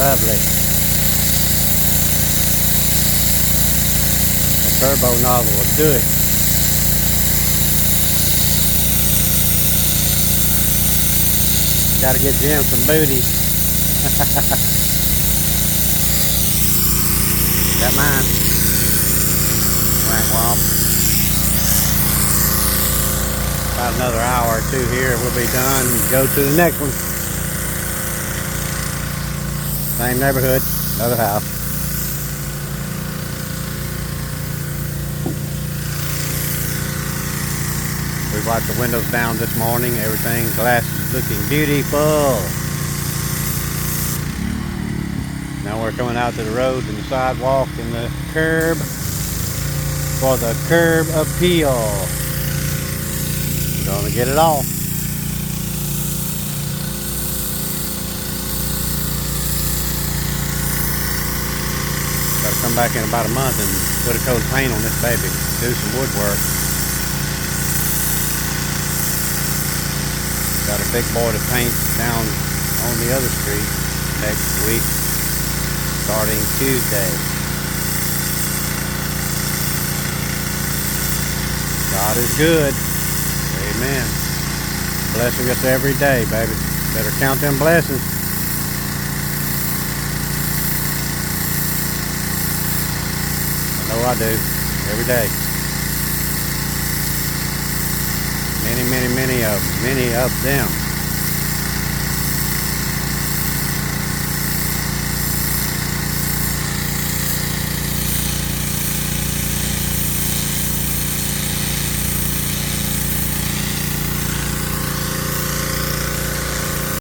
Lovely. The turbo nozzle will do it. Gotta get Jim some booty. Got mine. Whack womp. About another hour or two here, we'll be done and go to the next one. Same neighborhood, another house. We wiped the windows down this morning. Everything, glass is looking beautiful. Now we're coming out to the road and the sidewalk and the curb for the curb appeal. We're gonna get it all. Gotta come back in about a month and put a coat of paint on this baby. Do some woodwork. Got a big boy to paint down on the other street next week, starting Tuesday. God is good. Amen. Blessing us every day, baby. Better count them blessings. I know I do. Every day. Many of them.